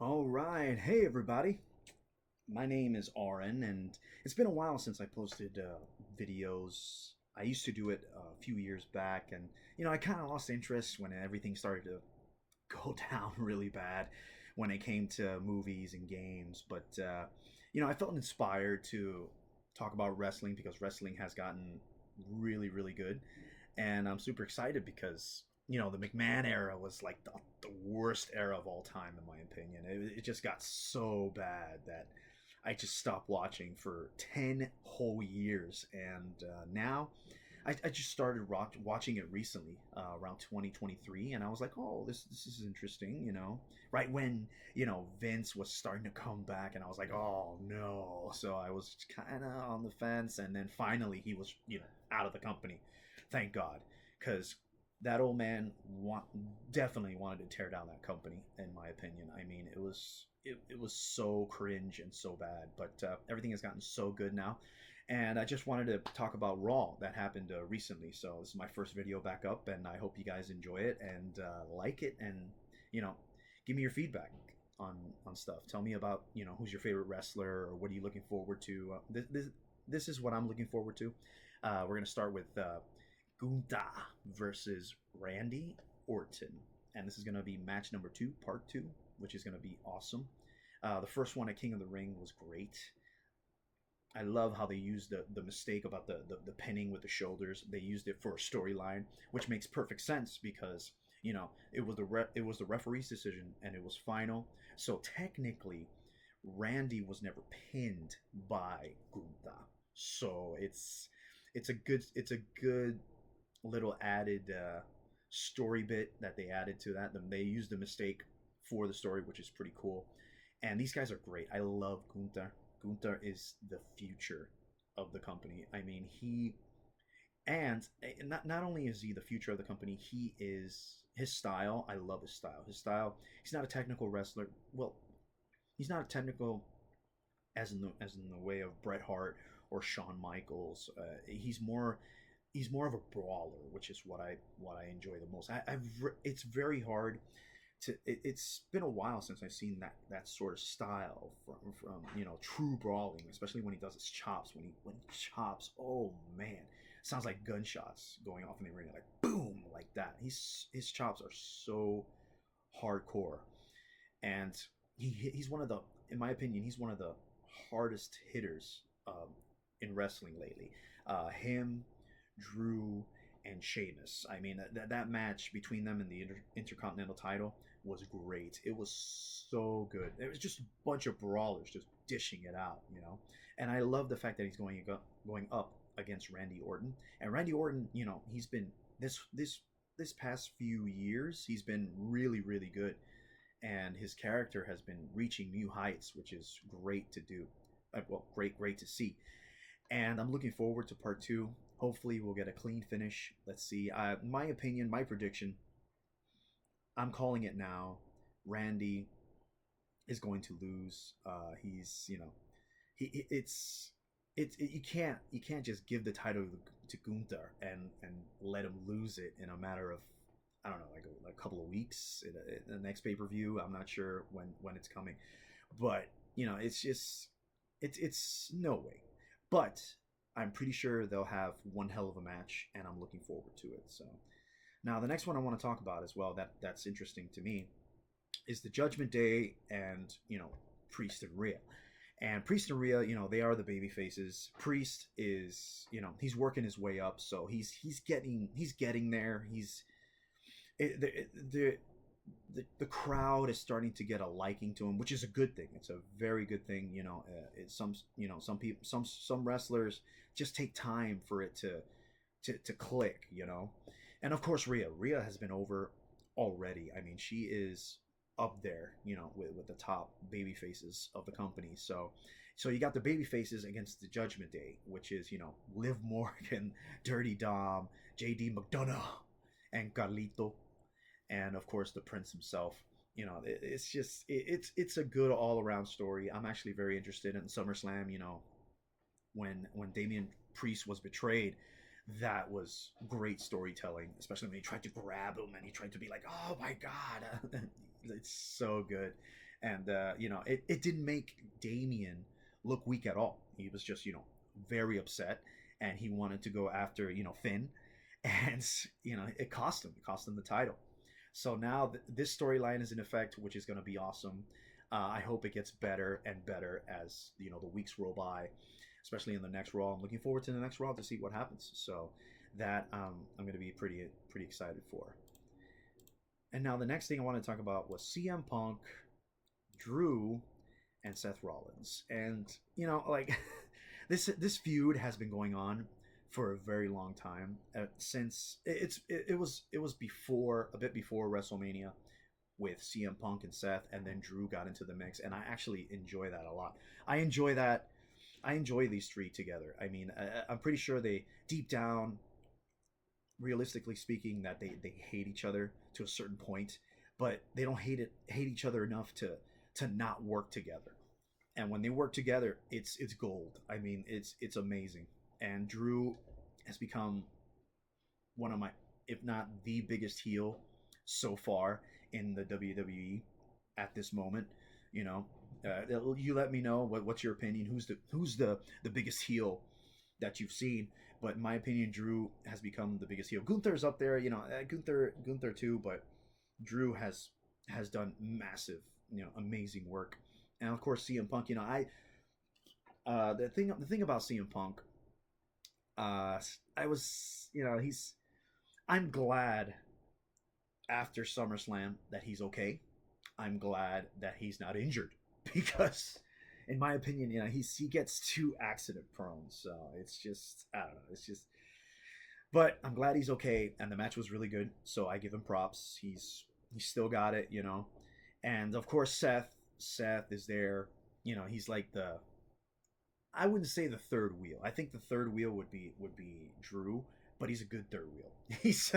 All right. Hey, everybody. My name is Aaron, and it's been a while since I posted videos. I used to do it a few years back, and I kind of lost interest when everything started to go down really bad when it came to movies and games. But I felt inspired to talk about wrestling because wrestling has gotten really, really good, and I'm super excited because the McMahon era was like the worst era of all time in my opinion. It just got so bad that I just stopped watching for 10 whole years, and now I just started watching it recently, around 2023, and I was like, oh, this is interesting, right when Vince was starting to come back, and I was like, oh no. So I was kind of on the fence, and then finally he was out of the company, thank God, because that old man definitely wanted to tear down that company, in my opinion. I mean, it was so cringe and so bad, but everything has gotten so good now. And I just wanted to talk about Raw that happened recently. So this is my first video back up, and I hope you guys enjoy it and like it, and you know, give me your feedback on stuff. Tell me about who's your favorite wrestler or what are you looking forward to. This is what I'm looking forward to. We're gonna start with Gunther versus Randy Orton, and this is gonna be match number two, part two, which is gonna be awesome. The first one at King of the Ring was great. I love how they used the mistake about the pinning with the shoulders. They used it for a storyline, which makes perfect sense because it was the referee's decision and it was final. So technically, Randy was never pinned by Gunther. So it's a good little added story bit that they added to that. They used the mistake for the story, which is pretty cool. And these guys are great. I love Gunther. Gunther is the future of the company. I mean, not only is he the future of the company, he is his style. I love his style. His style. He's not a technical wrestler. Well, he's not a technical as in the way of Bret Hart or Shawn Michaels. He's more of a brawler, which is what I enjoy the most. It's very hard it's been a while since I've seen that sort of style from true brawling, especially when he does his chops. When he chops, oh man, sounds like gunshots going off in the arena, like boom, like that. His chops are so hardcore, and he's one of the, in my opinion, he's one of the hardest hitters in wrestling lately. Him, Drew, and Sheamus. I mean, that match between them and the Intercontinental title was great. It was so good. It was just a bunch of brawlers just dishing it out, And I love the fact that he's going up against Randy Orton. And Randy Orton, he's been this past few years, he's been really, really good, and his character has been reaching new heights, which is great to do. Well, great to see. And I'm looking forward to part two. Hopefully, we'll get a clean finish. Let's see. My opinion, my prediction. I'm calling it now. Randy is going to lose. He's you can't just give the title to Gunther and let him lose it in a matter of, I don't know, like a couple of weeks in the next pay per view. I'm not sure when it's coming, but it's just it's no way. But I'm pretty sure they'll have one hell of a match, and I'm looking forward to it. So now the next one I want to talk about as well, that's interesting to me, is the Judgment Day and Priest and Rhea. And Priest and Rhea, they are the baby faces. Priest is, he's working his way up, so he's getting there. The crowd is starting to get a liking to him, which is a good thing. It's a very good thing. It's some people, some wrestlers just take time for it to click. And of course Rhea has been over already. I mean, she is up there, with the top baby faces of the company. So you got the baby faces against the Judgment Day, which is Liv Morgan, Dirty Dom, JD McDonough, and Carlito, and of course the Prince himself. It's just it's a good all around story. I'm actually very interested in SummerSlam. When Damian Priest was betrayed, that was great storytelling, especially when he tried to grab him and he tried to be like, oh my god. It's so good. And it didn't make Damien look weak at all. He was just very upset, and he wanted to go after Finn, and it cost him the title. So now this storyline is in effect, which is going to be awesome. I hope it gets better and better as the weeks roll by, especially in the next Raw. I'm looking forward to the next Raw to see what happens. So that I'm going to be pretty excited for. And now the next thing I want to talk about was CM Punk, Drew, and Seth Rollins. And like this feud has been going on for a very long time, since it was before, a bit before WrestleMania, with CM Punk and Seth, and then Drew got into the mix, and I actually enjoy that a lot. I enjoy that. I enjoy these three together. I mean, I'm pretty sure they deep down, realistically speaking, that they hate each other to a certain point, but they don't hate each other enough to not work together. And when they work together, it's gold. I mean, it's amazing. And Drew has become one of my, if not the biggest heel so far in the WWE at this moment. You know, you let me know what's your opinion. Who's the biggest heel that you've seen? But in my opinion, Drew has become the biggest heel. Gunther's up there, Gunther too, but Drew has done massive, amazing work. And of course, CM Punk. The thing about CM Punk, I was, he's. I'm glad after SummerSlam that he's okay. I'm glad that he's not injured because, in my opinion, he gets too accident prone. So it's just, I don't know. It's just, but I'm glad he's okay, and the match was really good. So I give him props. He's still got it, and of course Seth is there. He's like the, I wouldn't say the third wheel. I think the third wheel would be Drew, but he's a good third wheel. He's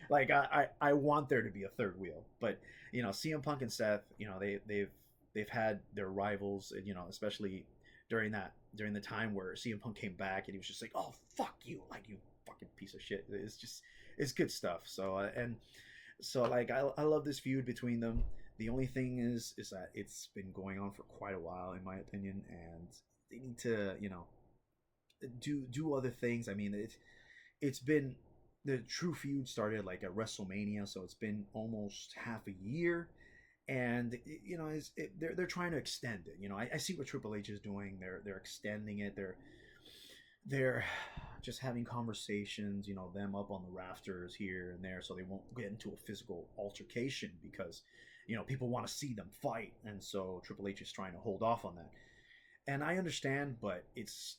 like I want there to be a third wheel, but CM Punk and Seth, they've had their rivals, and especially during the time where CM Punk came back and he was just like, oh fuck you, like, you fucking piece of shit. It's good stuff. So and so like I love this feud between them. The only thing is that it's been going on for quite a while, in my opinion, and they need to do other things. I mean, it's been, the true feud started like at WrestleMania, so it's been almost half a year, and they're trying to extend it. I see what Triple H is doing. They're extending it. They're just having conversations, them up on the rafters here and there, so they won't get into a physical altercation because people want to see them fight, and so Triple H is trying to hold off on that. And I understand, but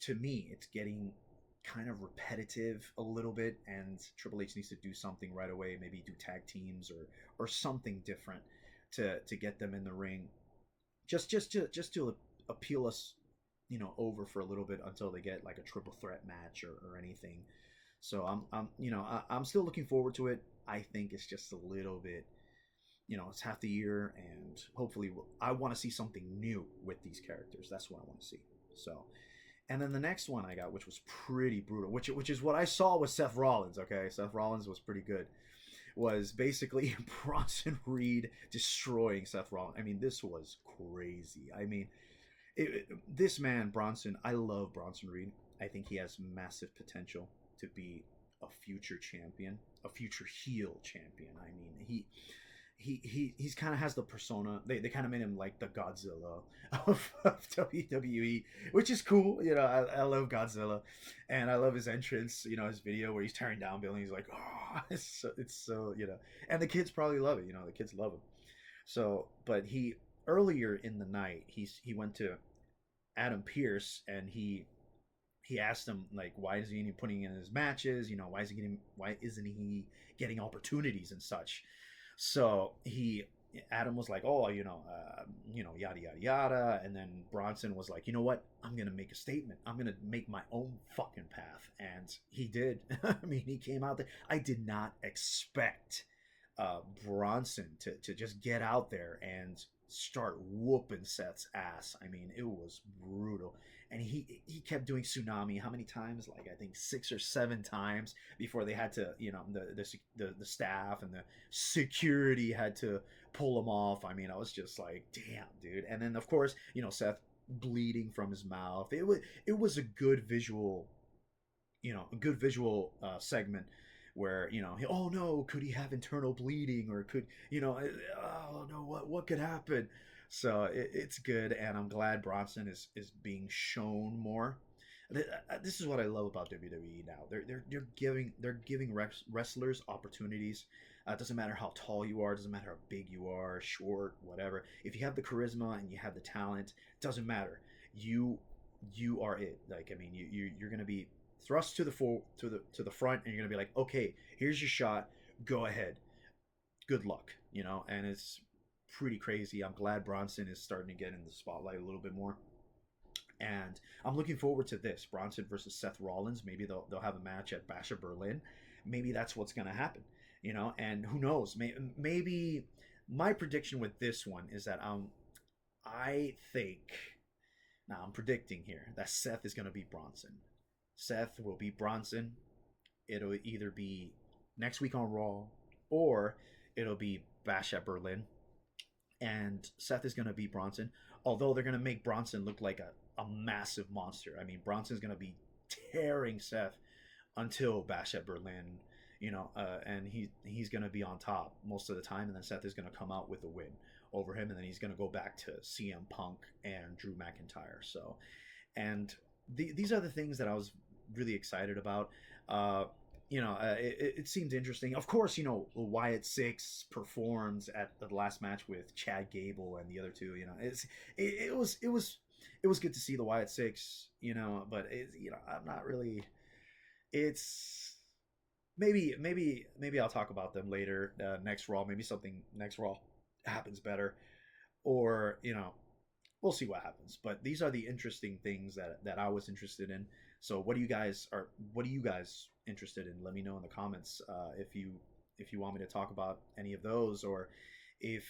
to me it's getting kind of repetitive a little bit, and Triple H needs to do something right away. Maybe do tag teams or something different to get them in the ring, just to appeal us, over for a little bit until they get like a triple threat match or anything. So I'm still looking forward to it. I think it's just a little bit, it's half the year, and hopefully I want to see something new with these characters. That's what I want to see. So, and then the next one I got, which was pretty brutal, which is what I saw with Seth Rollins. Okay, Seth Rollins was pretty good. Was basically Bronson Reed destroying Seth Rollins. I mean, this was crazy. I mean, this man Bronson, I love Bronson Reed. I think he has massive potential to be a future champion, a future heel champion. I mean, he's kind of has the persona. They kind of made him like the Godzilla of WWE, which is cool. I love Godzilla, and I love his entrance. His video where he's tearing down buildings. He's like, oh, it's so and the kids probably love it. The kids love him. So, but he, earlier in the night, he went to Adam Pearce, and he asked him, like, why is he putting in his matches? Why isn't he getting opportunities and such? So Adam was like, oh, yada yada yada, and then Bronson was like, you know what? I'm gonna make a statement. I'm gonna make my own fucking path, and he did. I mean, he came out there. I did not expect Bronson to just get out there and start whooping Seth's ass. I mean, it was brutal. And he kept doing tsunami. How many times? Like I think 6 or 7 times before they had to, the staff and the security had to pull him off. I mean, I was just like, damn, dude. And then of course, Seth bleeding from his mouth. It was a good visual, segment where oh no, could he have internal bleeding, or could oh no, what could happen. So it's good, and I'm glad Bronson is being shown more. This is what I love about WWE now. They're giving wrestlers opportunities. It doesn't matter how tall you are, it doesn't matter how big you are, short, whatever. If you have the charisma and you have the talent, it doesn't matter. You are it. Like, I mean, you're gonna be thrust to the front, and you're gonna be like, okay, here's your shot, go ahead, good luck, and it's pretty crazy. I'm glad Bronson is starting to get in the spotlight a little bit more, and I'm looking forward to this Bronson versus Seth Rollins. Maybe they'll have a match at Bash of Berlin. Maybe that's what's gonna happen, and who knows? Maybe my prediction with this one is that I think, now I'm predicting here, that Seth is gonna beat Bronson. Seth will beat Bronson. It'll either be next week on Raw, or it'll be Bash at Berlin. And Seth is going to beat Bronson. Although they're going to make Bronson look like a massive monster. I mean, Bronson's going to be tearing Seth until Bash at Berlin, and he's going to be on top most of the time. And then Seth is going to come out with a win over him. And then he's going to go back to CM Punk and Drew McIntyre. So, and these are the things that I was really excited about. It seems interesting. Of course, Wyatt Six performs at the last match with Chad Gable and the other two. It was good to see the Wyatt Six. But I'm not really. It's maybe I'll talk about them later, next Raw. Maybe something next Raw happens better, or we'll see what happens. But these are the interesting things that I was interested in. So what are you guys interested in? Let me know in the comments, if you want me to talk about any of those, or if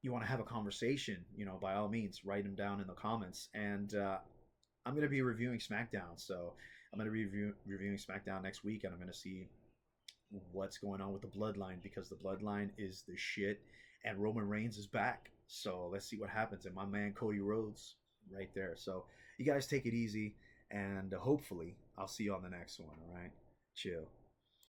you want to have a conversation. By all means, write them down in the comments. And I'm going to be reviewing SmackDown. So I'm going to be reviewing SmackDown next week, and I'm going to see what's going on with the Bloodline, because the Bloodline is the shit, and Roman Reigns is back. So let's see what happens. And my man Cody Rhodes right there. So you guys take it easy, and hopefully I'll see you on the next one. All right, chill.